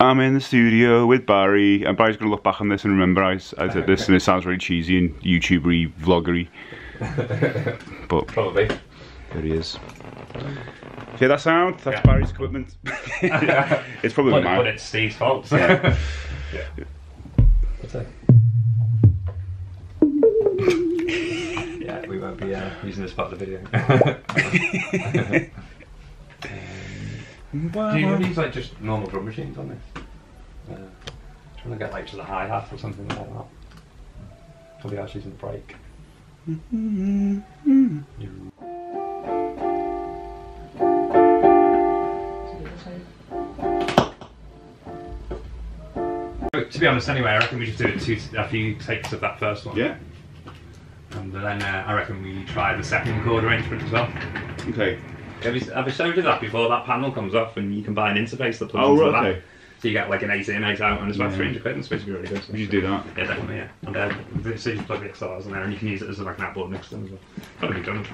I'm in the studio with Barry, and Barry's going to look back on this and remember I said this, and it sounds really cheesy and YouTubery, vloggery. But probably. There he is. Hear that sound? That's Barry's equipment. It's probably mine. But it's Steve's fault. So. Yeah. What's that? Yeah, we won't be using this part of the video. Do you use like just normal drum machines on this? Trying to get like just a hi-hat or something like that. Probably actually using the break. To be honest anyway, I reckon we just do a few takes of that first one. Yeah. And then I reckon we try the second chord arrangement as well. Okay. Have I showed you that before? That panel comes off and you can buy an interface that plugs into the back. Okay. So you get like an 8 in, 8 out, and it's about 300 quid, and it's supposed to be really good. So. You should do that. Yeah, definitely, yeah. And so you just plug the XLRs in there and you can use it as like an outboard mix then as well. Gotta be done. I'm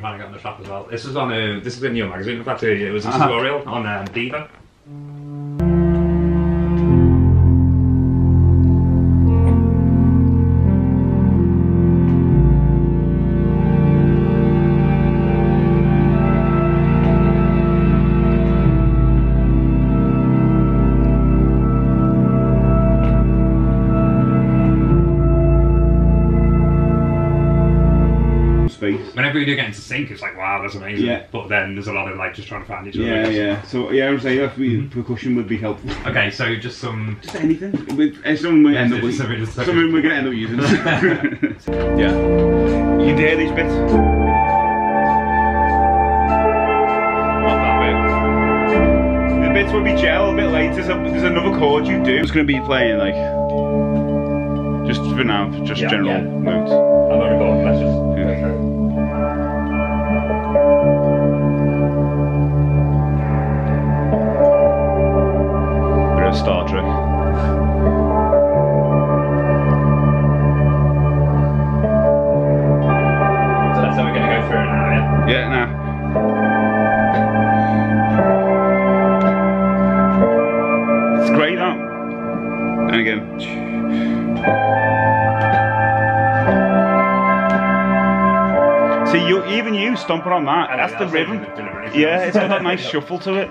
trying to get on the trap as well. This is on this is in your magazine, in fact it was a tutorial on Diva. Whenever you do get into sync, it's like, wow, that's amazing. Yeah. But then there's a lot of like just trying to find each other. Yeah, yeah. So yeah, I would say that percussion would be helpful. Okay, so just anything. Something we're gonna end up using. Yeah. You can hear these bits. Not that bit. The bits will be gel a bit later. There's another chord you do. It's gonna be playing like just for now, just general notes. I'm only going. Let's just go through. Star Trek. So that's how we're going to go through it now, yeah? Yeah, now. It's great, that. And again. See, even you stomping on that, that's the rhythm. Yeah, it's got that nice shuffle to it.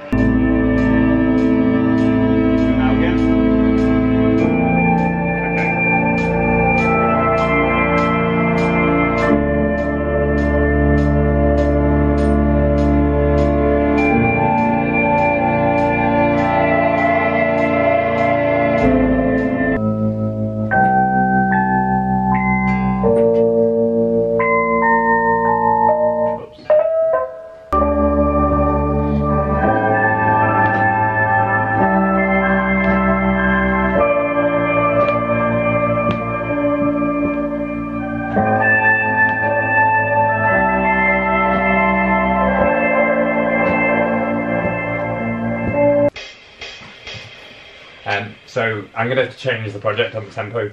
So I'm going to change the project on the tempo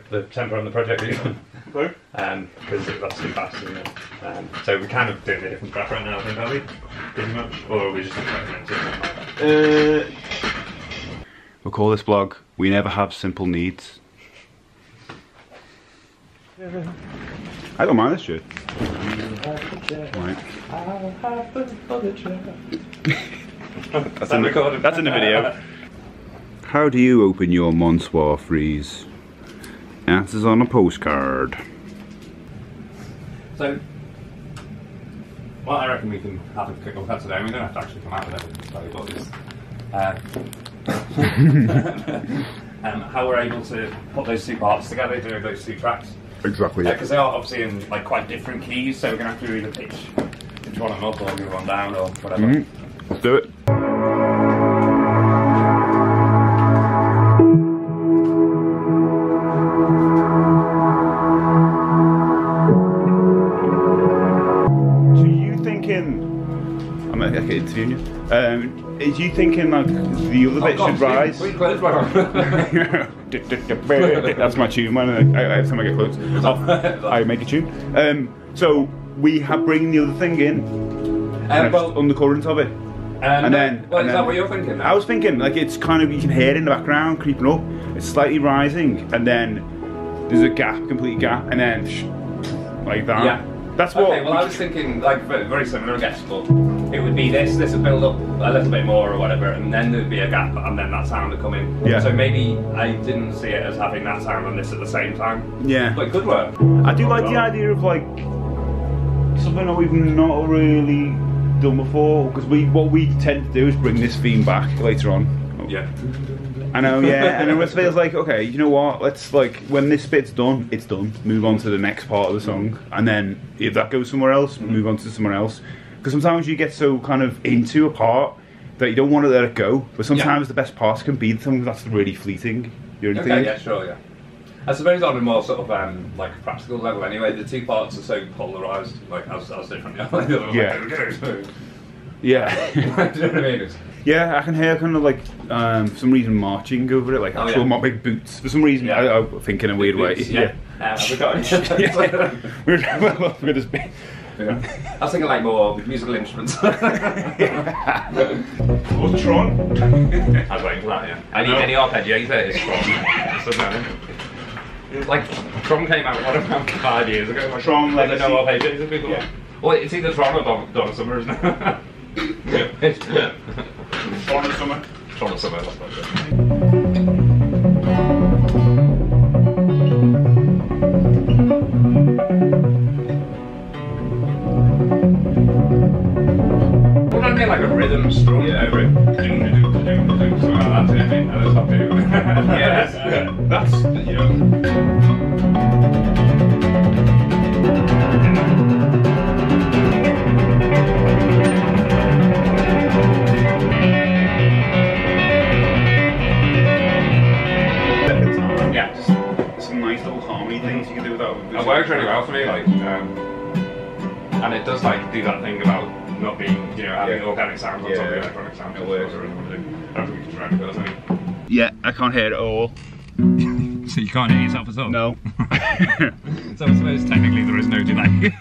on the project because that's too fast, isn't it? So we're kind of doing a different track right now, I think, are we? Pretty much, or are we just We'll call this vlog "We Never Have Simple Needs." I don't mind this shit. Right. That's in the video. How do you open your Monsoir freeze? Answers on a postcard. So, well, I reckon we can have a quick look at today. We don't have to actually come out with it. How we're able to put those two parts together, do those two tracks. Exactly. Because they are obviously in like quite different keys, so we're going to have to either pitch one of them up or move one down or whatever. Let's do it. Interviewing you. Is you thinking like the other bit should rise? That's my tune, man. Every time I get close, I make a tune. So we have bringing the other thing in. well, undercurrent of it. And then, is that what you're thinking? I was thinking, like, it's kind of, you can hear it in the background creeping up. It's slightly rising, and then there's a gap, complete gap, and then like that. Yeah. That's what. Okay, well, I was thinking like very similar, I guess, but it would be this would build up a little bit more or whatever, and then there'd be a gap, and then that sound would come in. Yeah. So maybe I didn't see it as having that sound and this at the same time. Yeah. But it could work. I do like the idea of like something that we've not really done before, because what we tend to do is bring this theme back later on. Yeah. I know, yeah, and it feels like, okay, you know what, let's, like, when this bit's done, it's done. Move on to the next part of the song, and then if that goes somewhere else, move on to somewhere else. Because sometimes you get so kind of into a part that you don't want to let it go, but sometimes the best parts can be something that's really fleeting. You know what I think? Yeah, sure, yeah. I suppose on a more sort of like practical level anyway, the two parts are so polarised, like as different. Yeah. Yeah. Do you know what I mean? Yeah, I can hear kind of like for some reason marching over it, like actual big boots. For some reason, I think in a weird way. Yeah. Have we got any? We're this bit. Yeah. I was thinking like more musical instruments. What's Tron? I was waiting for that, yeah. Any arpeggiator is Tron. Like, Tron came out, what, about 5 years ago? Like, Tron Legacy. No arpeggiators before. Yeah. Well, it's either Tron or Donna Summer, isn't it? Tron or Summer? Tron or Summer, that's what it like a rhythm strum over it. Something like that, that's, you know. Yeah. Some nice little harmony things you can do with that. It works really well for me, like, and it does like do that thing about not being, you know, having organic sounds on top of the electronic sounds. It works. I don't think we can try it, does it? Yeah, I can't hear it at all. So you can't hear yourself at all? No. So I suppose technically there is no delay.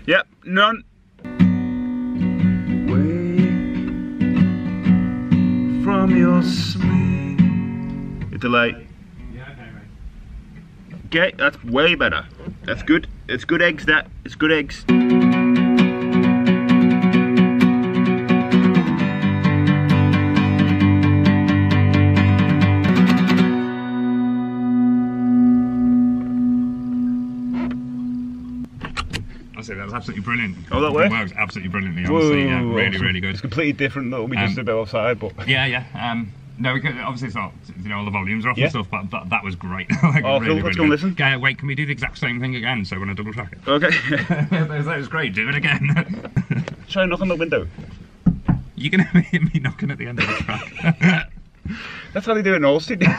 Yep, none. Way from your sweet. Delay. Yeah, okay, mate. Okay, that's way better. That's good. It's good eggs, that. It's good eggs. Honestly, that was absolutely brilliant. Oh, that works? It works absolutely brilliantly, honestly. Yeah, really, really good. It's completely different though. We just a bit offside, but... Yeah. No, because obviously it's not, you know, all the volumes are off and stuff, but that was great. Like, oh, really, cool. Let's go and listen. Wait, can we do the exact same thing again, so when I double track it? Okay. That was great, do it again. Try and knock on the window. You're going to hear me knocking at the end of the track. That's how they do it in all studios.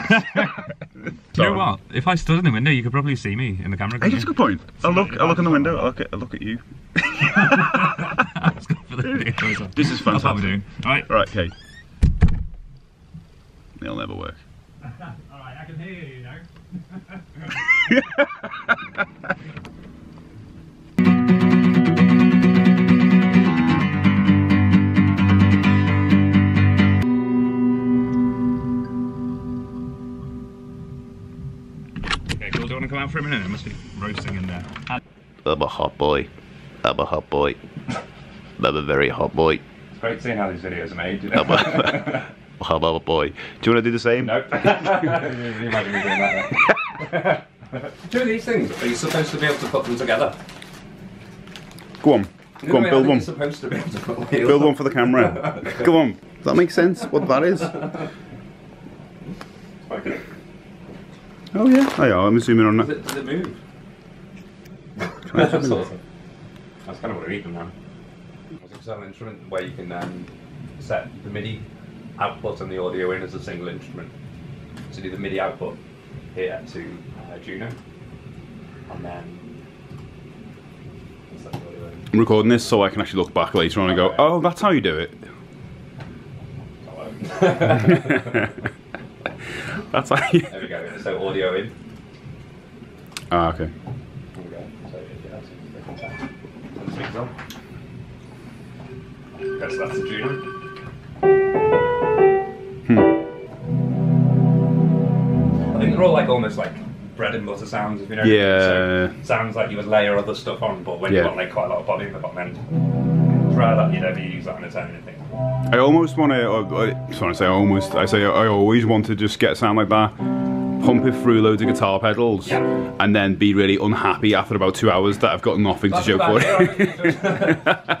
You know what? If I stood in the window, you could probably see me in the camera. Hey, that's a good point. I'll look in the window. I'll look at you. Let's go for the video. This is fantastic. That's what we're doing. Right, okay. It'll never work. Alright, I can hear you now. Okay, cool. Do you want to come out for a minute? It must be roasting in there. I'm a hot boy. I'm a hot boy. I'm a very hot boy. It's great seeing how these videos are made, you know? I'm a boy. Do you want to do the same? Nope. You imagine me doing that. Do these things, are you supposed to be able to put them together? Go on. Go on, build one. You're supposed to be able to put Build one for the camera. Go on. Does that make sense? What that is? Okay. Oh yeah. Oh yeah, I'm zooming on that. Does it move? That's kind of what I need them now. It's an instrument where you can set the MIDI output and the audio in as a single instrument. So do the MIDI output here to Juno, and then set the audio in. I'm recording this so I can actually look back later on and go, oh, that's how you do it. That's how you... There we go, so audio in. Ah, okay. There we go. So, yeah, that's think so. Guess that's the tune. I think they're all like almost like bread and butter sounds, if you know. Yeah. So, sounds like you would layer other stuff on, but when you've got like quite a lot of body in the bottom end, it's rare that you'd ever use that in its own thing. I almost want to, I always want to just get a sound like that, pump it through loads of guitar pedals, and then be really unhappy after about 2 hours that I've got nothing to show for it.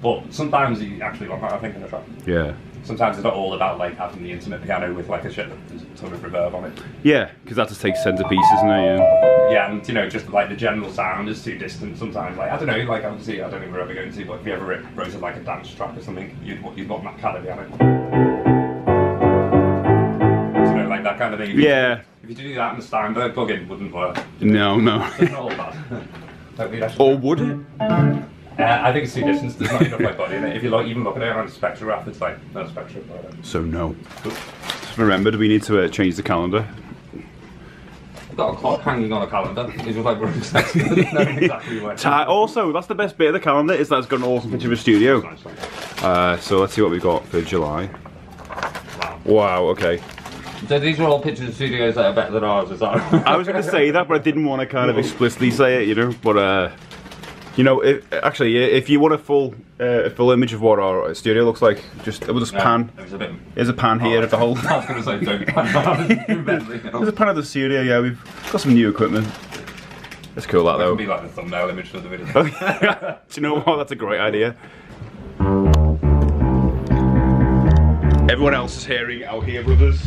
But sometimes you actually want that, I think, in a track. Yeah. Sometimes it's not all about like having the intimate piano with like a ton of reverb on it. Yeah, because that just takes centre piece, isn't it? Yeah, and you know, just like the general sound is too distant sometimes. Like I don't know, like obviously I don't think we're ever going to see, but if you ever wrote like a dance track or something, you'd want that kind of piano. You know, like that kind of thing. If you do that in the Steinberg plugin, it wouldn't work. No. It's not all bad. Or would it? I think it's too distant. There's not enough like body in it. If you like, even look at it on a spectrograph, it's like no spectrum. So no. Just remembered we need to change the calendar. I've got a clock hanging on a calendar. It's like we're exactly where. Also, that's the best bit of the calendar is that it's got an awesome picture of a studio. So let's see what we've got for July. Wow. Okay. So these are all pictures of studios that are better than ours. Is that? I was going to say that, but I didn't want to kind of explicitly say it, you know. But you know, if you want a full image of what our studio looks like, we'll just pan. There's a pan here of the whole. I was going to say don't pan. There's a pan of the studio. Yeah, we've got some new equipment. It's cool that though. It could be like the thumbnail image for the video. Do you know what? That's a great idea. Everyone else is hearing out here, brothers.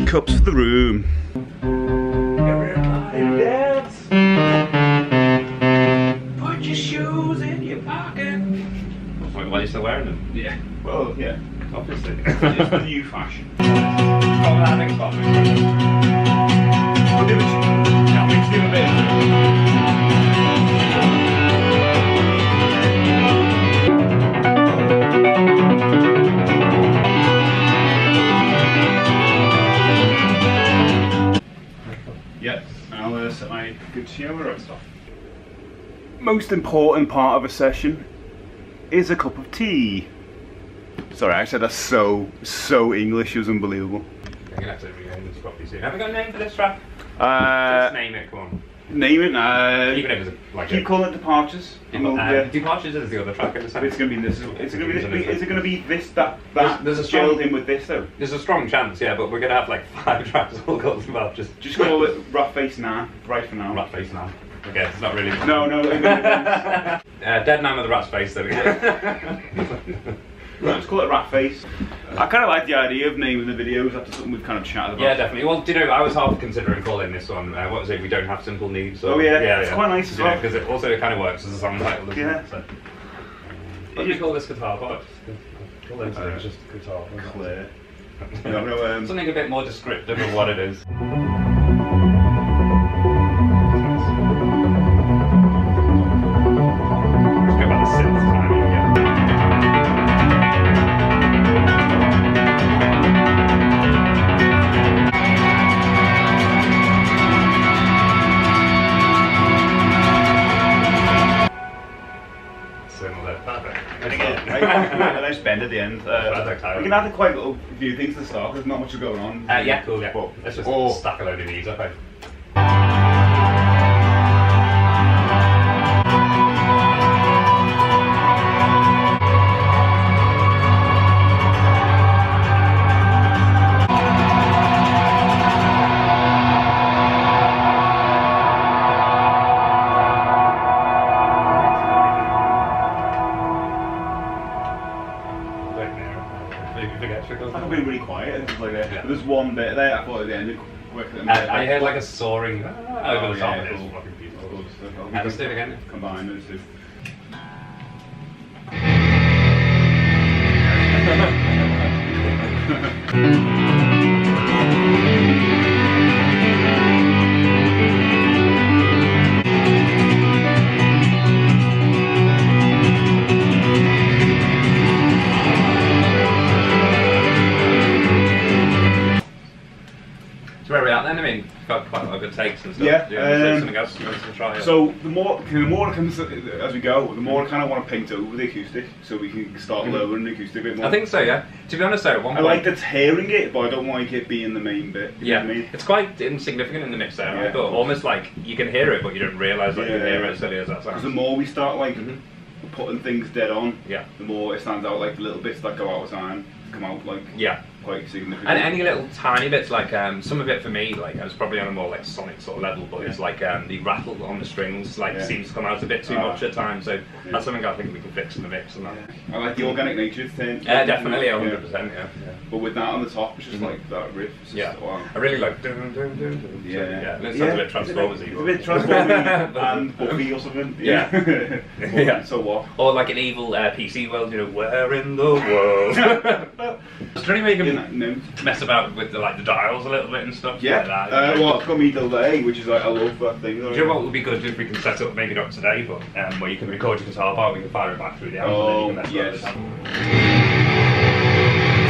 Cups for the room. Everybody dance. Put your shoes in your pocket. Why are you still wearing them? Yeah. Well, yeah. Obviously. It's the new fashion. Yep, I'll set my good shower and stuff. Most important part of a session is a cup of tea. Sorry, I said that's so English, it was unbelievable. I'm gonna have to rename this properly soon. Have we got a name for this track? Let's name it, come on. Name it, even if it's like keep calling it Departures. Departures is the other track in the set. It's gonna be this. Is it gonna be this, that? There's a gelled in with this though. There's a strong chance, yeah, but we're gonna have like 5 tracks all called about just call it Rat Face Nan, right for now. Rat Face Nan. Okay, it's not really. No. Dead Nan with a rat's face. There we go. Let's call it Rat Face. I kind of like the idea of naming the videos after something we've kind of chatted about. Yeah, definitely. Well, do you know, I was half considering calling this one, what was it, We Don't Have Simple Needs? Or, it's quite nice as well. Because it also kind of works as a song title, doesn't it? So. What do you call this guitar part? Call it just guitar. Clear. Something a bit more descriptive of what it is. Let's go back to synth timing again. A nice bend at the end. We can add quite a few things to the start. There's not much going on. Yeah, cool. Yeah. But, let's just stack a load of these up. I've been really quiet. It's like there's one bit there. I thought at the end it worked. I heard like a soaring over the top. Yeah, It's cool. fucking beautiful. Cool. Let's do it again. Combine those two. had quite a lot of good takes and stuff. Yeah, was there something else you wanted to try? So the more it comes as we go, the more I kind of want to paint over the acoustic, so we can start lowering the acoustic a bit more. I think so, yeah. To be honest though, at one point... I like that's hearing it, but I don't like it being the main bit. Yeah, it's quite insignificant in the mix there, right? But almost like you can hear it, but you don't realise that you can hear it, as silly as that sounds. Because the more we start like putting things dead on, the more it stands out, like the little bits that go out of time come out like quite significant. And any little tiny bits, like some of it for me, like I was probably on a more like sonic sort of level, but it's like the rattle on the strings like seems to come out a bit too much at times, so that's something I think we can fix in the mix and that. I like the organic nature thing. Definitely, 100%, yeah. But with that on the top, it's just like that riff. I really like dun, dun, dun, dun, yeah. It sounds a bit Transformers-y. It's a bit Transformers-y and Buffy or something. Yeah. So what? Or like an evil PC world, you know, where in the world? Is there any way you can mess about with the dials a little bit and stuff? Yeah. Like that, well, I've got me delay, which is like I love that thing. Do you know what would be good if we can set up, maybe not today, but where you can record your guitar part, we can fire it back through the amp and then you can mess with it.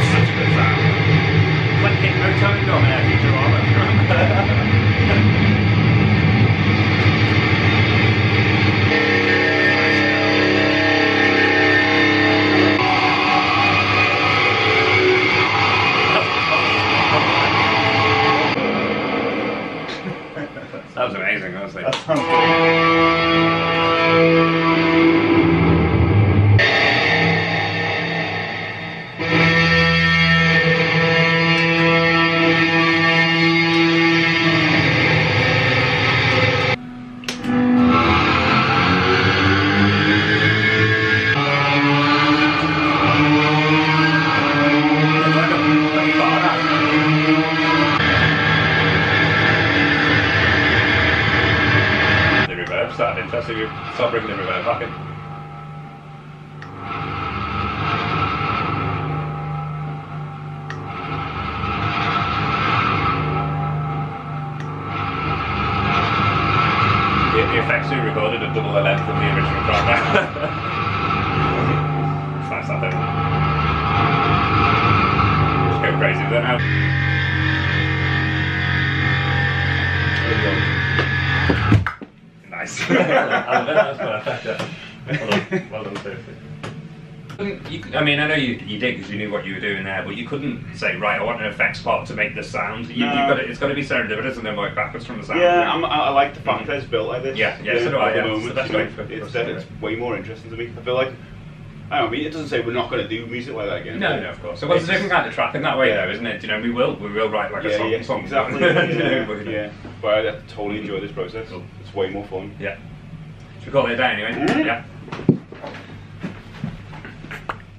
Such a good sound. It's like hypnotone on Air Futurama. That was amazing, honestly. That sounds Interesting, you start bringing the reverb back in. The effects we recorded are double the length of the original track. It's nice that thing. Just go crazy with it now. Nice. That's perfect. Well done, Sophie. I mean, I know you did because you knew what you were doing there, but you couldn't say, right, I want an effects part to make this sound. It's got to be serendipitous and then work backwards from the sound. Yeah, I like the fact that it's built like this. Yeah, so do I. At the It's moment, the best way for it's way more interesting to me. I feel like, I don't know, it doesn't say we're not going to do music like that again. No, of course. So it's a different kind of track in that way, though, isn't it? You know, we will write like a song. Exactly. But I totally enjoy this process. It's way more fun. Yeah. Should we call it a day anyway? Yeah.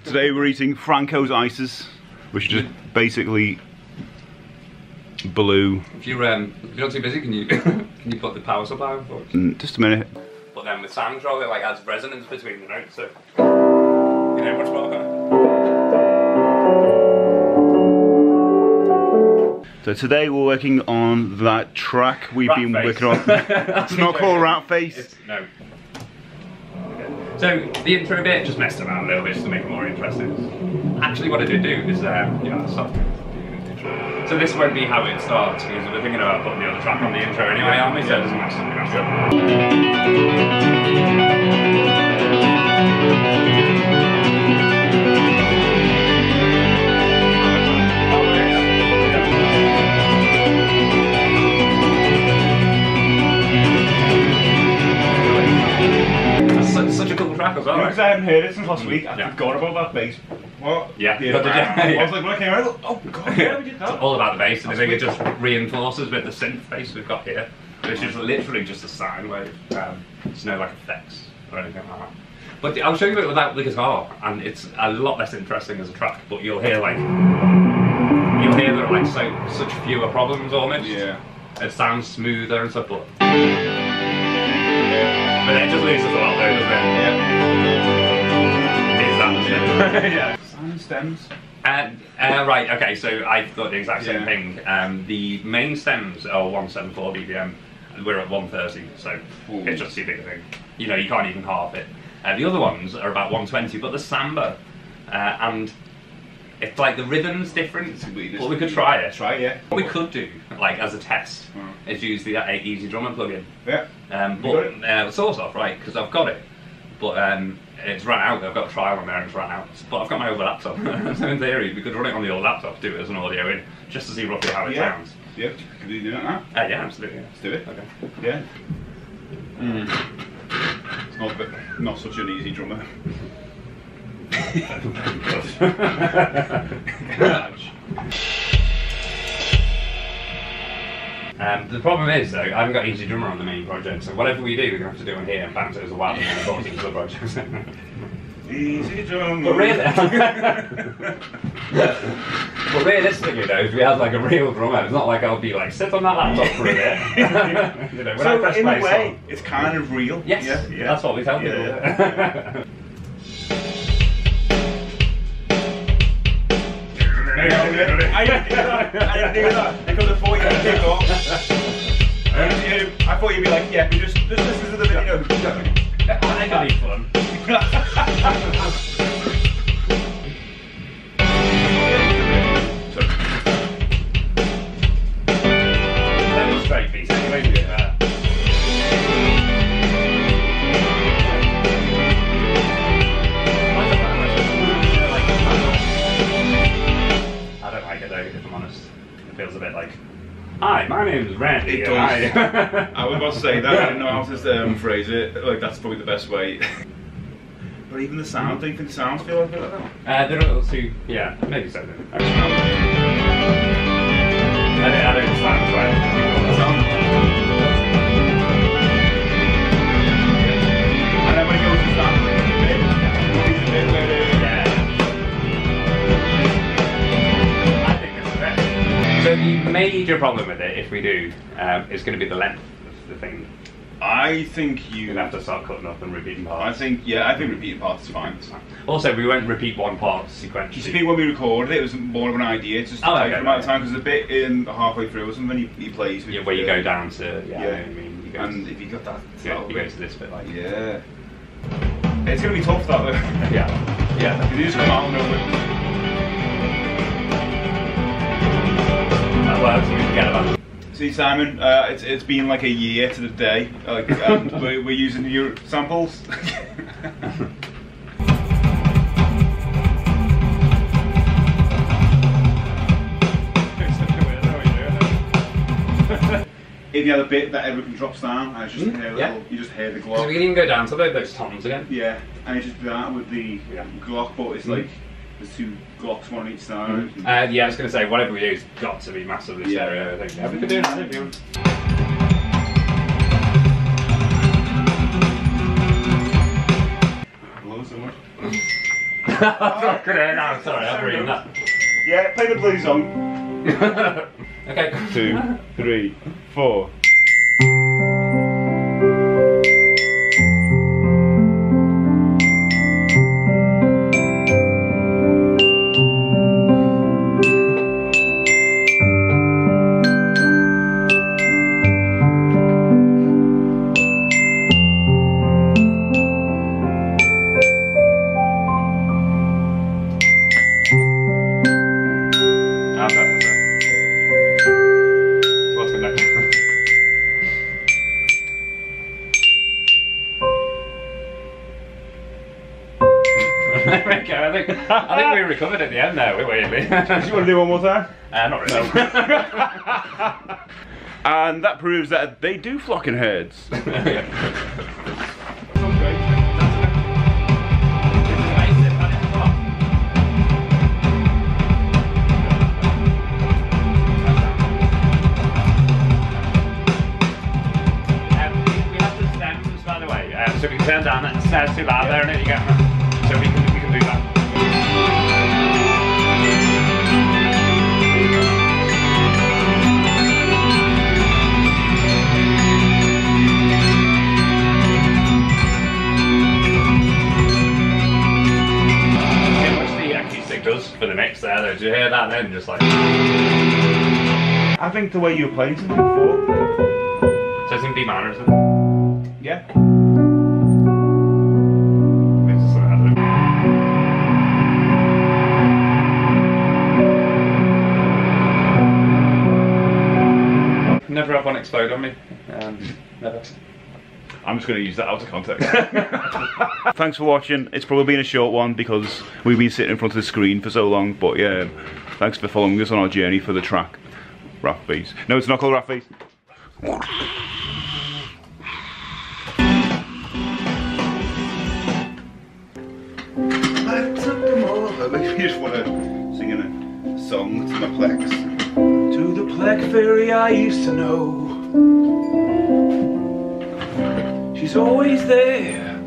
Today we're eating Franco's Ices, which is just basically blue. If you're not too busy, can you put the power supply on for us? Just a minute. But then with sound control, it like adds resonance between the notes, so you know much more. So today we're working on that track we've been working on. It's not called Rat Face. No. So the intro bit, just messed around a little bit just to make it more interesting. Actually what I did do is, stop. So this won't be how it starts because we're thinking about putting the other track on the intro anyway, aren't we? So it doesn't have something such a cool track as well. Because I haven't heard it since last week, I forgot about that bass. What? Yeah. I was like, when I came out, oh god, yeah, we did that. It's all about the bass, and I think it just reinforces with the synth bass we've got here, which is literally just a sine wave. It's no like effects or anything like that. But I'll show you it without the guitar, and it's a lot less interesting as a track. But you'll hear there are like such fewer problems almost. Yeah. It sounds smoother and stuff, but it just loses a lot though, doesn't it? Yeah. Is that the yeah. Sound stems. Right, okay, so I thought the exact same thing. The main stems are 174 BPM, and we're at 130, so it's just too big a thing. You know, you can't even half it. The other ones are about 120, but the samba and It's like the rhythm's different. Completely But we could try it. Try it, yeah. What we could do, like as a test, is use the Easy Drummer plugin. Yeah. But sort of, right? Because I've got it, but it's run out. I've got a trial on there and it's run out. But I've got my old laptop. So in theory, we could run it on the old laptop, do it as an audio in, just to see roughly how it sounds. Yeah. Can you do that now? Yeah, absolutely. Let's do it. Okay. Yeah. It's not such an easy drummer. The problem is though, I haven't got Easy Drummer on the main project, so whatever we do, we're going to have to do on here and bounce it as a WAV and then report it to the project. Easy Drummer. But realistically though, if we had like a real drummer, it's not like I'll be like, sit on that laptop for a bit. You know, when I press in play a way, it's kind of real. Yes, yeah. That's what we tell people. Yeah. I didn't do that because I thought you'd kick off. I thought you'd be like, yeah, just listen to the video. I think it'll be fun. Straight piece anyway, do that. I don't like it though, if I'm honest. It feels a bit like, hi, my name's Randy. It does. I was about to say that, I didn't know how to phrase it. Like, that's probably the best way. But even the sound, do you think the sounds feel like that? They're a little too, yeah, maybe so. I don't sound right. And then when it goes to sound, I think it's the best. So the major problem with it, if we do, is going to be the length of the thing. I think You'll have to start cutting up and repeating parts. I think repeating parts is fine. Also, we won't repeat one part sequentially. You see, when we recorded it was more of an idea, just to take the amount of time, because a bit in halfway through or something he plays with where you go down to, I know what you mean. You go and if you got that, you go to this bit like. Yeah. It's going to be tough that though. Yeah. Because you just come out and know it. That works, we forget about it. See, Simon, it's been like a year to the day, and we're using your samples. If you had a bit that everything drops down, and it's just you just hear the So Glock. we can even go down to those toms again. Yeah, and it's just that with the Glock, but it's like there's two Glocks, one on each side. Yeah, I was going to say, whatever we do, it's got to be massively stereo, I think. Yeah, we could do that if you want. Hello, so much. I'm sorry, I'm reading that. Yeah, play the blues song. Okay. 2, 3, 4. I think we recovered at the end there, weirdly. Do you want to do one more time? Not really. And that proves that they do flock in herds. So we can turn down that stairs too loud there and then you get so we can do that. How much the acoustic does for the mix there though, did you hear that then? Just like I think the way you were playing something before. So it's in B minor, isn't it? Yeah. explode on me. Never. I'm just going to use that out of context. Thanks for watching. It's probably been a short one because we've been sitting in front of the screen for so long. But yeah, thanks for following us on our journey for the track. Raft Base. No, it's not called Raft Base. I took them all. I just want to sing a song to my Plex. To the Plex fairy I used to know. She's always there,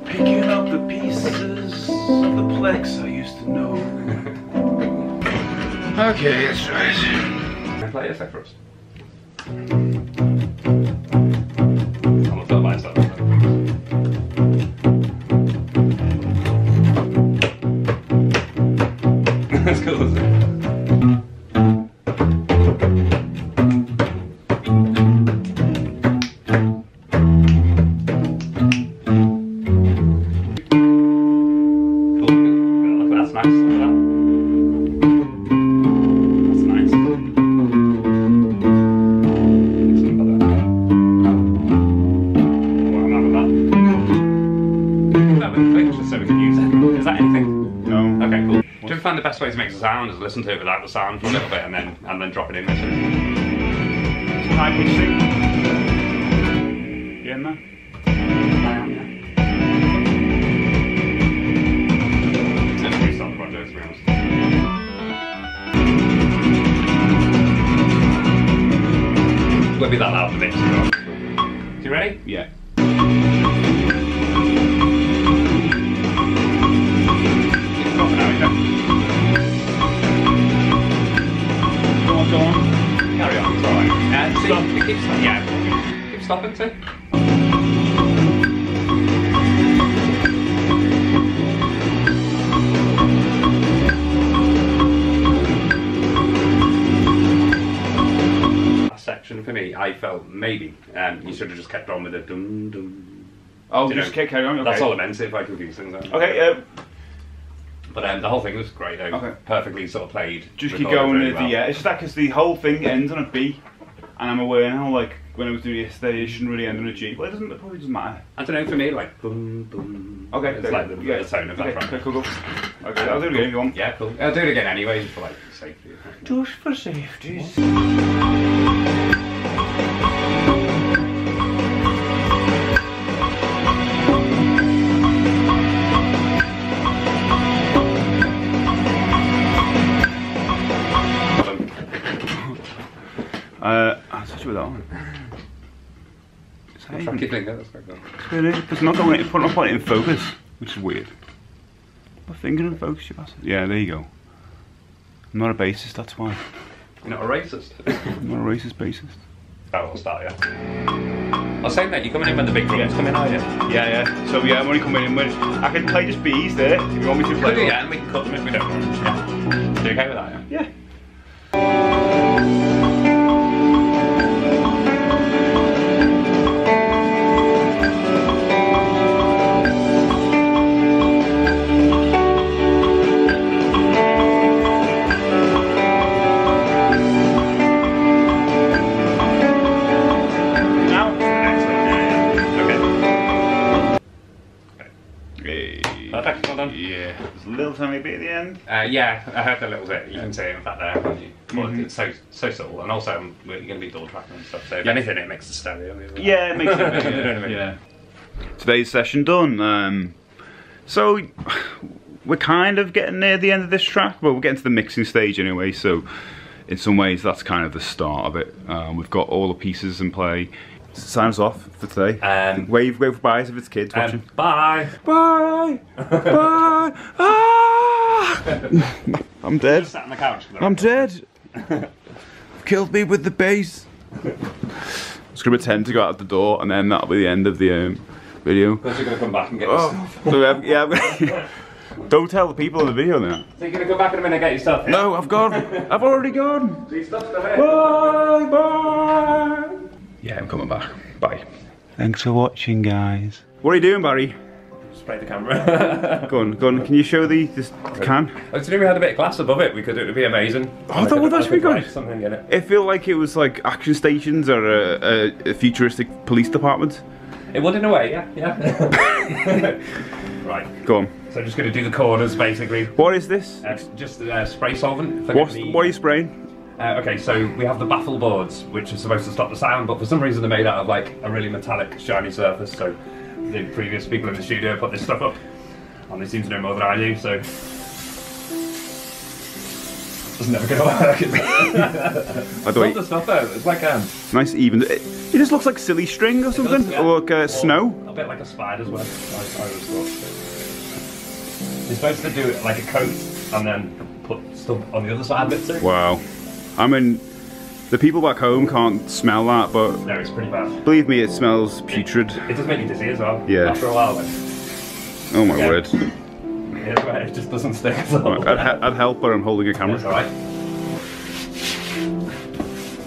picking up the pieces of the Plex I used to know. Okay, let's try it. Can I play a sec for us? I'm gonna fill myself. That's cool, isn't it? The best way to make a sound is listen to it without the sound for a little bit and then drop it in with it. High pitch thing. You in there? I am, yeah. It's a freestyle project, to be honest. Won't be that loud for this, so you ready? Yeah. It's not now, is it? Go on. Carry on, it's alright. Stop. It keeps stopping. Yeah. Keep stopping too. That section for me, I felt maybe you should have just kept on with the dum dum. Oh, just carry on. Okay. That's all I meant if I confuse things. Okay. But the whole thing was great. Okay. Perfectly sort of played. Just keep going with the it's just that because the whole thing ends on a B, and I'm aware now. Like when I was doing it yesterday, it shouldn't really end on a G. Well, it probably doesn't matter. I don't know. For me, like boom boom. Okay. It's like the tone of that track. Okay, cool. Okay, I'll do it again if you want. Yeah, cool. I'll do it again anyway, just for like safety. Just for safety. I'll touch you with that one. Funky finger, that's quite cool. It's not going in, not putting it in focus, which is weird. My finger in focus, you bastard. Yeah, there you go. I'm not a bassist, that's why. You're not a racist? I'm not a racist bassist. Oh, we'll start, yeah. I was saying that, you're coming in when the big drums come in, are you? Yeah, yeah. So yeah, I'm only coming in when I can play just B's there if you want me to play. Could do, yeah, and we can cut them if we don't want them. Yeah. You okay with that, yeah? Yeah. Perfect, well done. Yeah, there's a little tiny bit at the end. Yeah, I heard a little bit. You can see it in fact there, can't you? Well, it's so subtle, and also you're going to be dual tracking and stuff. So if anything, it makes the stereo. Yeah, it makes it. Yeah. Today's session done. So we're kind of getting near the end of this track. Well, we're getting to the mixing stage anyway. So in some ways, that's kind of the start of it. We've got all the pieces in play. Sign us off for today. Wave byes if it's kids watching. Bye. Bye. Bye. Ah! I'm dead. Just sat on the couch. I'm dead. Killed me with the bass. I'm just gonna pretend to go out the door, and then that'll be the end of the video. Because you're gonna come back and get your stuff. So, yeah. Don't tell the people in the video now. So you're gonna go back in a minute and get your stuff? Yeah? No, I've gone. I've already gone. So your stuff's still here. Bye. Bye. Yeah, I'm coming back. Bye. Thanks for watching, guys. What are you doing, Barry? Just spray the camera. Go on. Can you show the can? Considering we had a bit of glass above it, it would be amazing. Oh, that's pretty good. Something in it. It felt like it was like action stations or a futuristic police department. It would in a way, yeah. Right. Go on. So I'm just going to do the corners basically. What is this? Just spray solvent. What are you spraying? Okay, so we have the baffle boards, which are supposed to stop the sound, but for some reason they're made out of like a really metallic, shiny surface. So the previous people in the studio put this stuff up, and they seem to know more than I do. So it's never going to work. I love the stuff though. It's like nice even. It just looks like silly string or something, does, yeah. Or like snow. A bit like a spider's web. I always thought. You're supposed to do it like a coat, and then put stuff on the other side of it too. Wow. I mean, the people back home can't smell that, but no, it's pretty bad. Believe me, it smells putrid. It does make you dizzy as well. Yeah. After a while, like. Oh my word. Yeah, right, it just doesn't stick at all. Right, I'd help, but I'm holding a camera. That's alright.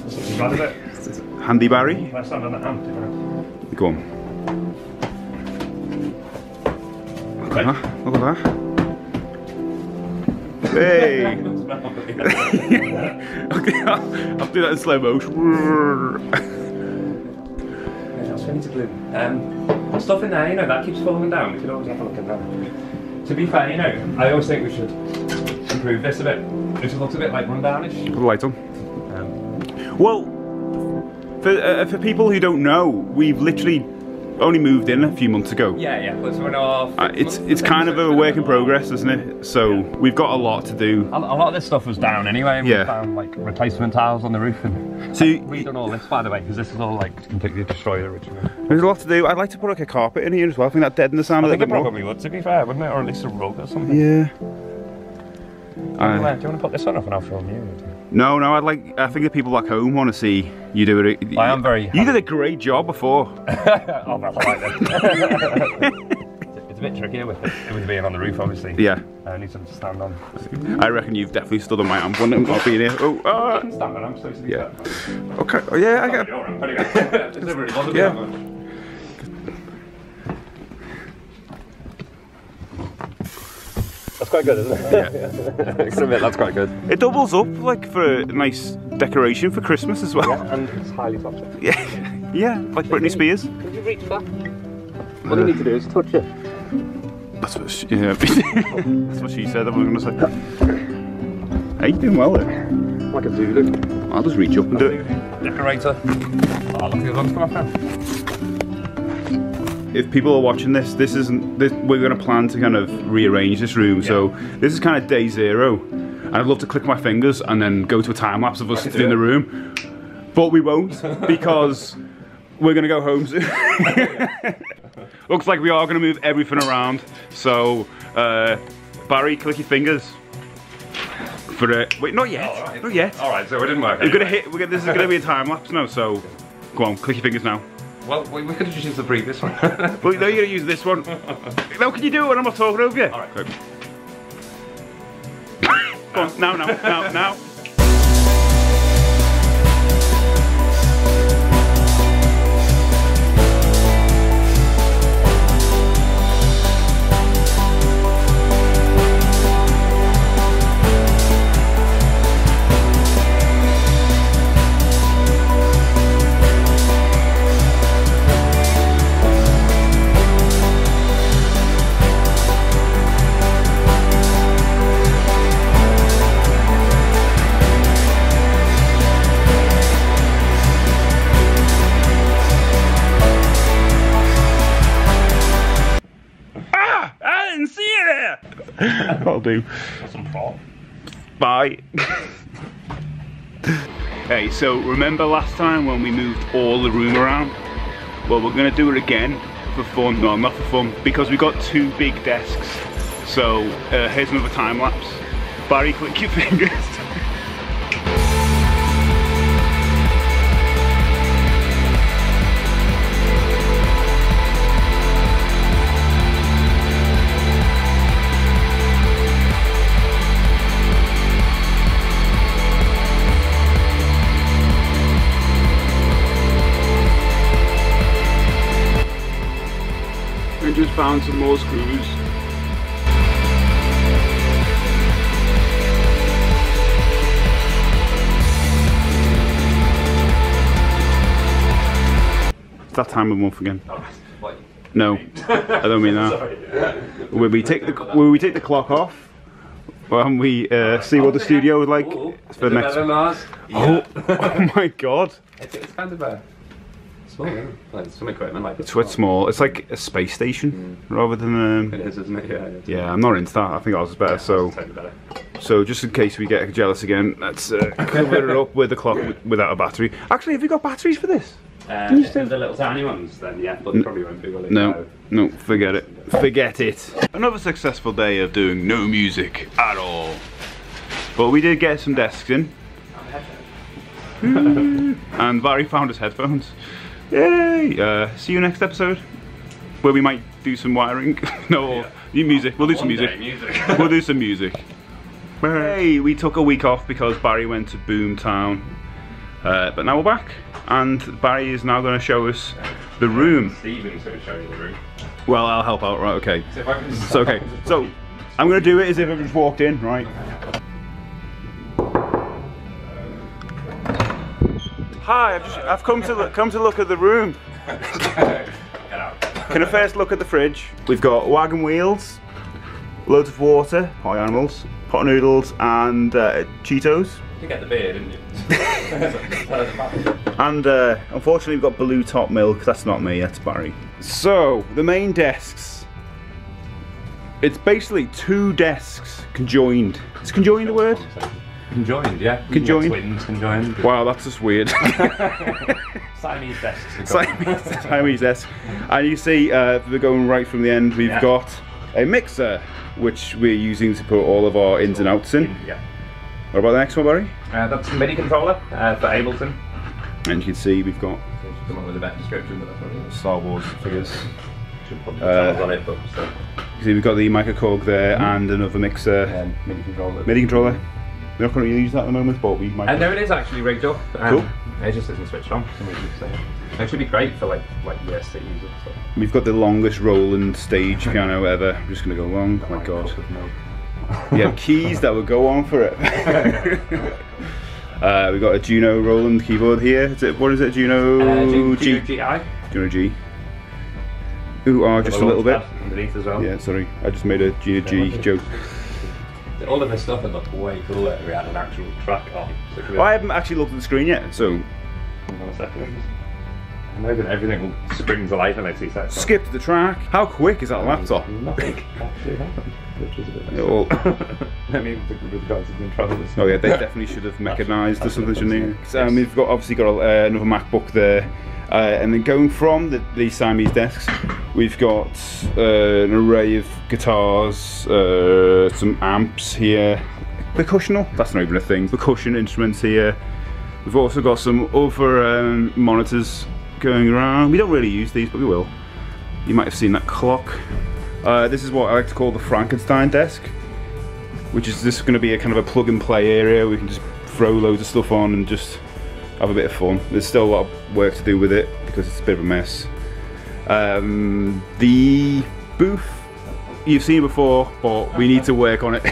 That's not too bad, is it? Handy Barry. If I stand on the hand, go on. Okay. Look at that. Hey! Okay, I'll do that in slow motion. What we need to glue? Stuff in there, you know, that keeps falling down. We could always have a look at that. To be fair, you know, I always think we should improve this a bit. This looks a bit like rundownish. Put the light on. Well, for people who don't know, we've literally only moved in a few months ago. Yeah, but we're not. It's kind of a work in progress, isn't it? So we've got a lot to do. A lot of this stuff was down anyway. And yeah. We found like replacement tiles on the roof, and so we've done all this, by the way, because this is all like completely destroyed originally. There's a lot to do. I'd like to put like a carpet in here as well. I think that deadens the sound a little bit more. Probably would, to be fair, wouldn't it? Or at least a rug or something. Yeah. Do you want to put this on, and I'll film you? No, I think the people back home want to see you do it. I am very. You did a great job before. Oh, that's right then. It's a bit trickier with being on the roof, obviously. Yeah. I need something to stand on. I reckon you've definitely stood on my amp when I'm not being here. Oh, I can stand on amp, so yeah. Okay. Oh, yeah, I can. Yeah. That's quite good, isn't it? Yeah. I can admit that's quite good. It doubles up like for a nice decoration for Christmas as well. Yeah, and it's highly toxic. Yeah, yeah, like Britney Spears. Can you reach back? What you need to do is touch it. That's what she, yeah. That's what she said. I'm going to say. Hey, you're doing well there. Like a Zulu. I'll just reach up and do it. Decorator. Oh, look at the ones come up now. If people are watching this, we're going to plan to kind of rearrange this room. Yeah. So this is kind of day 0. And I'd love to click my fingers and then go to a time lapse of us in the room, but we won't because we're going to go home soon. Looks like we are going to move everything around. So Barry, click your fingers. Wait, not yet. Oh, right. Not yet. All right, so it didn't work. We're anyway. This is going to be a time lapse now. So go on, click your fingers now. Well, we could have just used the previous one. Well, no, you're going to use this one. No, can you do it when I'm not talking over you? All right. Okay. Go on, now. That'll do. Some prop. Bye. Hey, so remember last time when we moved all the room around? Well, we're going to do it again for fun. No, not for fun, because we got 2 big desks. So here's another time lapse. Barry, click your fingers. Just found some more screws. It's that time of month again. No, I don't mean that. When we take the clock off, when we see what the studio is like for the next. Oh, oh my god! It's kind of a small, isn't it? Like some equipment like It's quite small. It's like a space station rather than. It is, isn't it? Yeah. Yeah, I'm not into that. I think ours is better. So just in case we get jealous again, let's cover it up with the clock without a battery. Actually, have you got batteries for this? If the little tiny ones, then yeah, but they probably won't be willing. No, forget it. Forget it. Another successful day of doing no music at all. But we did get some desks in. And Barry found his headphones. Yay! See you next episode, where we might do some wiring. No, music. We'll do some music. We'll do some music. Hey, we took a week off because Barry went to Boomtown. But now we're back, and Barry is now going to show us the room. Steven's going to show you the room. Well, I'll help out, right? Okay. So okay. So I'm going to do it as if I've just walked in, right? Hi, I've come to look at the room. Can I first look at the fridge? We've got wagon wheels, loads of water, pie animals, pot noodles, and Cheetos. You get the beer, didn't you? And unfortunately we've got blue top milk. That's not me, that's Barry. So the main desks, it's basically two desks conjoined. Is conjoined the word? Conjoined, yeah. Conjoined. Twins conjoined. Wow, that's just weird. Siamese desks. Siamese desks. And you see, we're going right from the end. We've got a mixer, which we're using to put all of our ins and outs in. Yeah. What about the next one, Barry? That's a MIDI controller for Ableton. And you can see we've got Come up with a better description, but that's what it is. Star Wars figures. Should put the details on it, but still. You see we've got the microcorg there and another mixer. MIDI controller. MIDI controller. We're not going to use that at the moment, but we might. No, it is actually rigged up. Cool. It just isn't switched on. It should be great for like US cities and stuff. We've got the longest Roland stage piano ever. I'm just going to go long. Oh my god. We have keys that will go on for it. We've got a Juno Roland keyboard here. What is it? Juno G. Juno G. Ooh, just a little bit. Underneath as well. Yeah, sorry. I just made a Juno G joke. All of this stuff would look way cooler if we had an actual track on. Well, I haven't actually looked at the screen yet, so. Hang on a second. I'm hoping everything will spring to life when I see that. Skip to the track. How quick is that laptop? Nothing actually happened, which is a bit Oh. I mean, the guys have been trying this. Oh yeah, they definitely should have mechanised or something, shouldn't they? We've obviously got another MacBook there, and then going from the Siamese desks, we've got an array of guitars, some amps here, percussional. That's not even a thing. Percussion instruments here. We've also got some other monitors going around. We don't really use these, but we will. You might have seen that clock. This is what I like to call the Frankenstein desk, which is just going to be a kind of a plug and play area. We can just throw loads of stuff on and just have a bit of fun. There's still a lot of work to do with it because it's a bit of a mess. The booth you've seen before, but we need to work on it.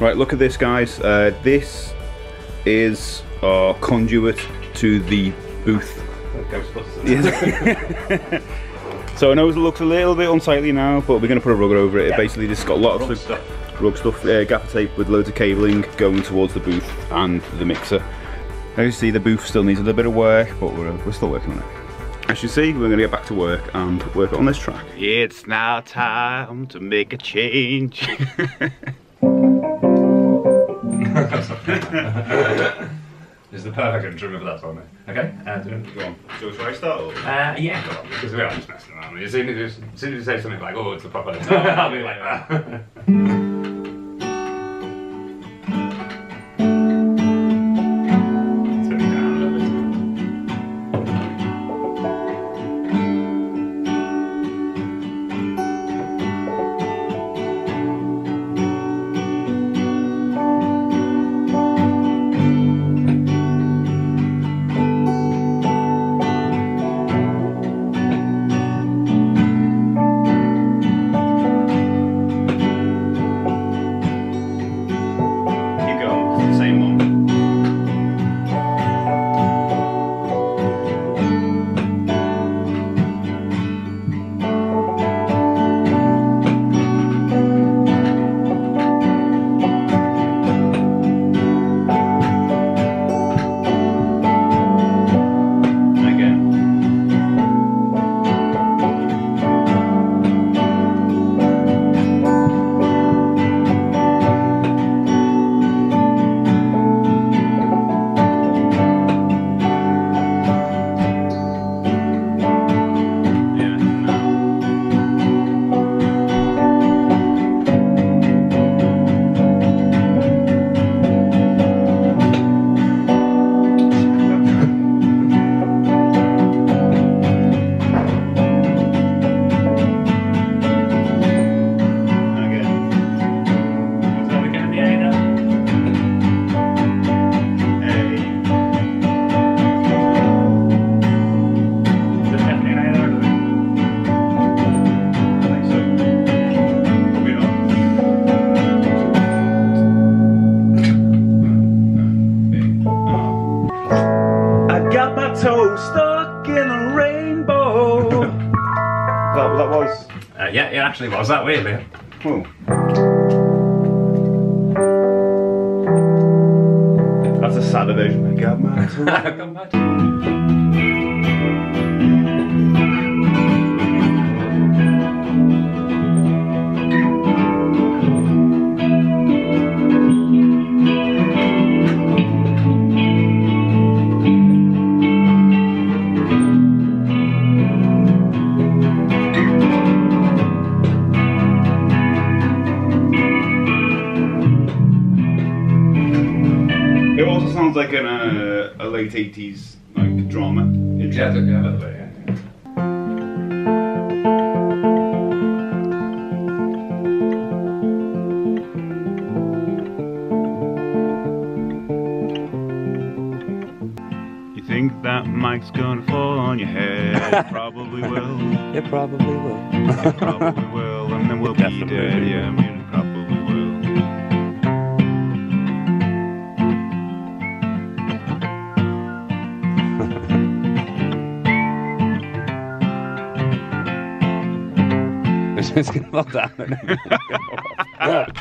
Right, look at this, guys. This is our conduit to the booth. So I know it looks a little bit unsightly now, but we're going to put a rug over it. It basically just got lots of rug stuff, gaffer tape with loads of cabling going towards the booth and the mixer. As you see, the booth still needs a little bit of work, but we're still working on it. As you see, we're going to get back to work and work on this track. It's now time to make a change. This is the perfect intro for that song, mate. Okay, Go on. So shall I start? Or? Yeah, go on, because we are just messing around. As soon as you say something like, oh, it's the proper, I'll be like that. actually was that weirdly. Oh. That's a sadder version. I got my It also sounds like a late 80s like drama. Yeah, a little bit, yeah. You think that mic's gonna fall on your head? It probably will. It probably will. It probably will, and then we'll be Definitely dead. will. Yeah, I mean, it probably will. It's gonna fall down. And then go off.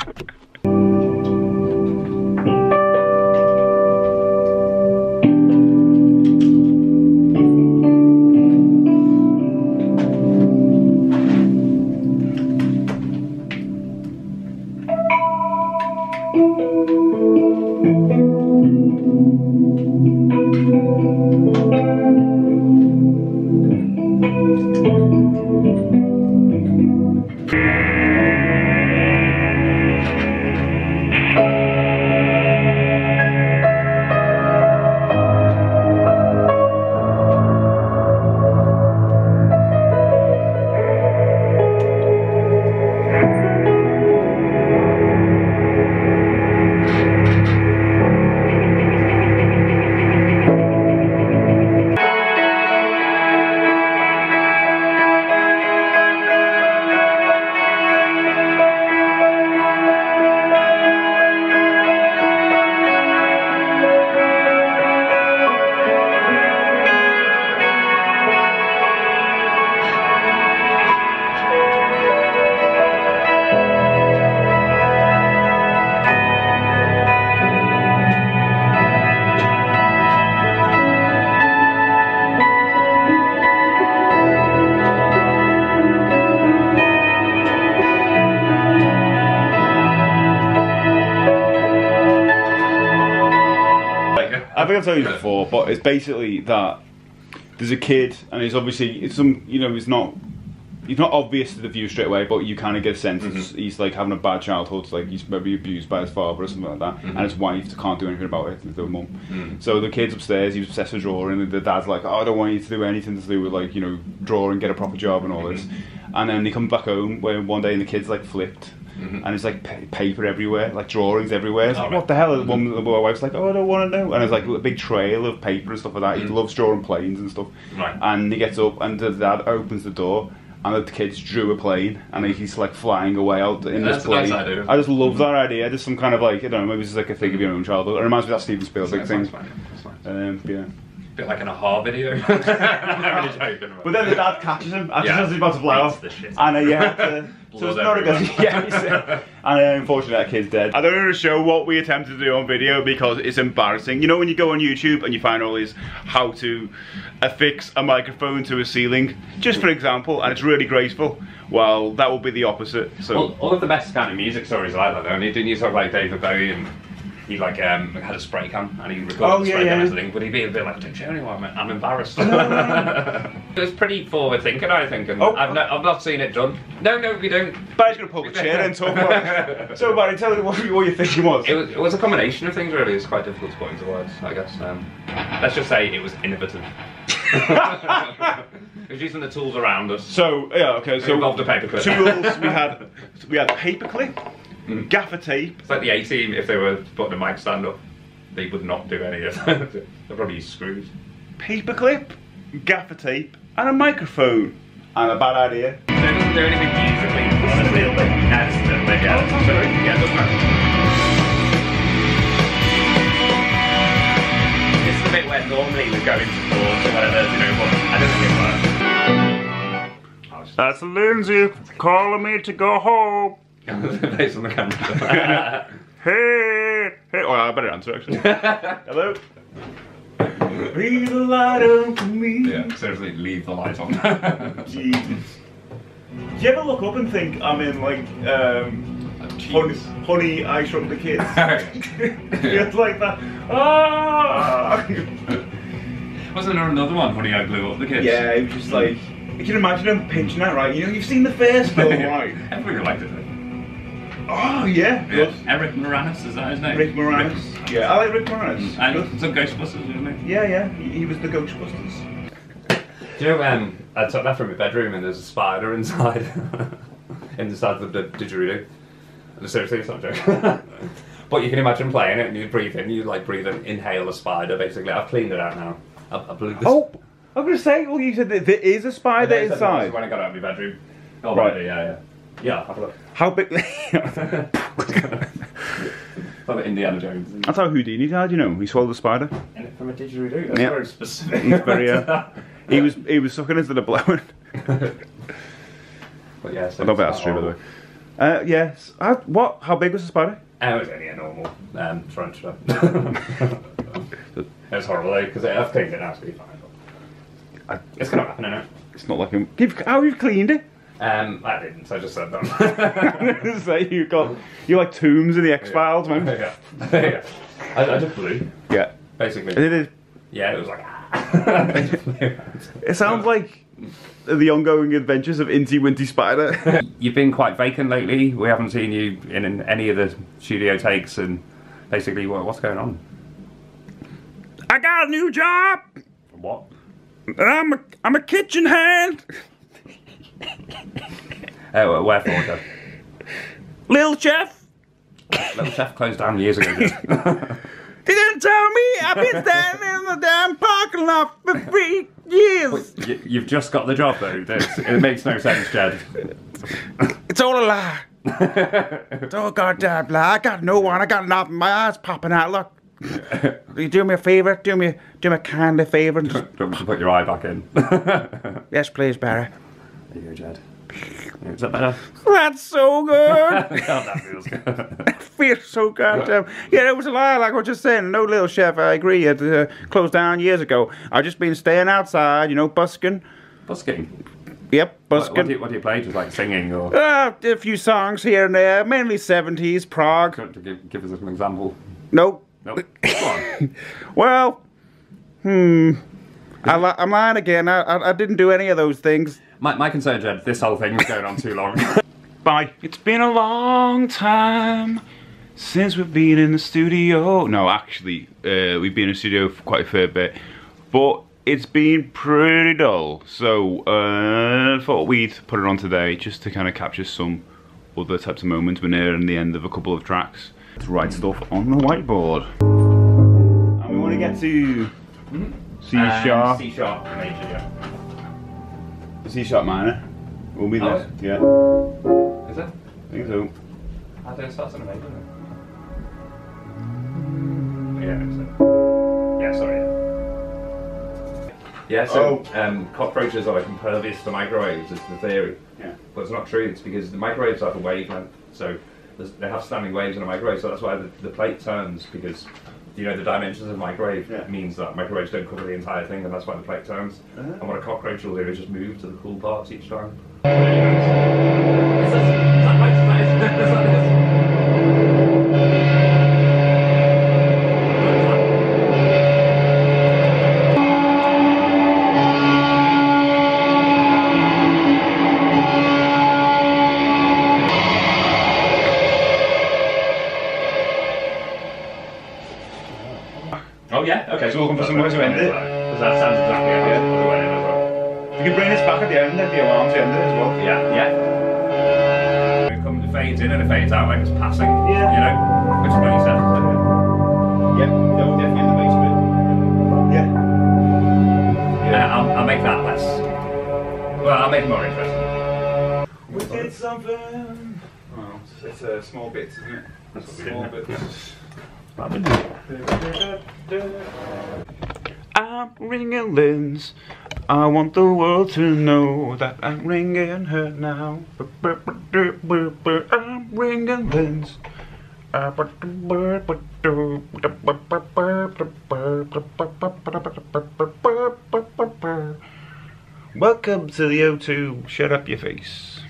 I think I've told you before, but it's basically that there's a kid, and it's obviously it's some it's not obvious to the view straight away, but you kind of get a sense he's like having a bad childhood, like he's maybe abused by his father or something like that, and his wife can't do anything about it with their mum. So the kid's upstairs, he's obsessed with drawing, and the dad's like, oh, I don't want you to do anything to do with like draw and get a proper job and all this. And then he comes back home one day and the kid's like flipped. And it's like paper everywhere, like drawings everywhere. It's like, what the hell? And my wife's like, oh, I don't want to know. And it's like a big trail of paper and stuff like that. He loves drawing planes and stuff. Right. And he gets up, and the dad opens the door, and the kids drew a plane, and he's like flying away out in this plane. That's a nice idea. I just love that idea. There's some kind of like, I don't know, maybe it's like a thing of your own childhood. It reminds me of that Steven Spielberg thing. Yeah. Bit like an aha video. I'm really joking. But then the dad catches him as he's about to fly off, and so it's not a good. And unfortunately, that kid's dead. I don't want to show what we attempted to do on video because it's embarrassing. You know when you go on YouTube and you find all these how to affix a microphone to a ceiling, just for example, and it's really graceful. Well, that will be the opposite. So all of the best kind of music stories are like that, don't you? Didn't you talk like David Bowie and he like had a spray cam and he recorded the spray cam as a thing, but he'd be a bit like, don't show anyone, I'm embarrassed. It was pretty forward thinking, I think, and I've not seen it done. No, we don't. Barry's gonna pull the chair and talk about it. So Barry, tell me what your thinking was. It was a combination of things really. It's quite difficult to put into words, I guess. Let's just say it was innovative. It was using the tools around us. So so involved a paperclip. Tools we had paperclip, gaffer tape. It's like the A-Team, if they were putting a mic stand up, they would not do any of that. They'd probably use screws. Paperclip, gaffer tape, and a microphone. And a bad idea. So it doesn't do anything musically. It's a little bit. It's a little bit, yeah. Sorry, yeah, it doesn't matter. This is the bit where normally we go into chords or whatever, but I don't think it works. That's Lindsay calling me to go home. Based on the camera. Hey, hey. Oh, I better answer actually. Hello. Leave the light on for me. Yeah, seriously, leave the light on. Jesus. Do you ever look up and think I'm in like honey, I Shrunk the Kids? Feels like that. Ah! Wasn't there another one, Honey, I Blew Up the Kids? Yeah, it was just like, you can imagine him pitching that, right? You know, you've seen the first film, right? Everybody liked it though. Oh, yeah. Yeah. Eric Moranis, is that his name? Rick Moranis. Yeah, I like Rick Moranis. And some Ghostbusters, isn't he? Yeah, he was the Ghostbusters. Do you know, I took that from my bedroom and there's a spider inside. Inside the didgeridoo. Seriously, it's not a joke. But you can imagine playing it and you breathe in, you like breathe and inhale a spider basically. I've cleaned it out now. I believe this. Oh, I was going to say, well, you said that there is a spider inside. When I got out of my bedroom. Oh, right. Yeah. Yeah, have a look. How big? Like Indiana Jones. That's how Houdini died, you know. He swallowed a spider. In it from a didgeridoo. That's very specific. He's very. He was sucking into the blowing. But yeah, so I don't think that's true, by the way. Yes. How big was the spider? It was only a normal tarantula. It was horrible though, because I've cleaned it now, so it'll be fine. It's gonna happen, innit? It's not like him. How you've cleaned it? I didn't, so I just said that. Say you like Tombs in the X-Files, man. Yeah. I did blue. Yeah. Basically. Yeah, it was like. It sounds like the ongoing adventures of Inty Winty Spider. You've been quite vacant lately. We haven't seen you in any of the studio takes, and basically, what's going on? I got a new job. What? I'm a kitchen hand. Where for, Jeff? Little Chef. Little Chef closed down years ago. They didn't tell me. I've been standing in the damn parking lot for 3 years. You've just got the job though. It makes no sense, Jed. It's all a lie. It's all a goddamn lie. I got no one. I got nothing. My eyes popping out. Look. You do me a favour. Do me a kindly favour. And just Don't put your eye back in. yes, please, Barry. There you go, Jed. Is that better? That's so good. God, that feels good. It feels so goddamn. Yeah, it was a lie, like I was just saying. No, Little Chef, I agree. It closed down years ago. I've just been staying outside, you know, busking. Busking? Yep, busking. What do you play? Just like singing or? A few songs here and there, mainly 70s, Prague. To give us an example. Nope. Nope. Go on. Well, I'm lying again. I didn't do any of those things. My concern, Jed, this whole thing is going on too long. Bye. It's been a long time since we've been in the studio. No, actually, we've been in the studio for quite a fair bit, but it's been pretty dull. So I thought we'd put it on today just to kind of capture some other types of moments. We're nearing the end of a couple of tracks to write stuff on the whiteboard. And we want to get to C sharp. C sharp major, yeah. C sharp minor. Will be this. Yeah. Is it? I think so. I don't start on a major. Yeah, sorry. Yeah, so cockroaches are like impervious to microwaves, is the theory. Yeah. But it's not true, it's because the microwaves have a wavelength, so they have standing waves in a microwave, so that's why the plate turns, because you know the dimensions of microwave means that microwaves don't cover the entire thing, and that's why the plate turns. And what a cockroach will do is just move to the cool parts each time. Oh yeah? Okay. So we're looking for somewhere to end it. Because that sounds exactly like the way in as well. You can bring this back at the end, the alarm to end it as well. Yeah. It fades in and it fades out like it's passing. Yeah. You know? Which is what you said. Yeah, no, definitely in the bass bit. Yeah. I'll make that less. Well, I'll make it more interesting. We did something. Well, it's small bits, isn't it? That's what we Small did. bits. That's I'm ringing limbs. I want the world to know that I'm ringing her now. I'm ringing Lynn's. Welcome to the O2. Shut up your face.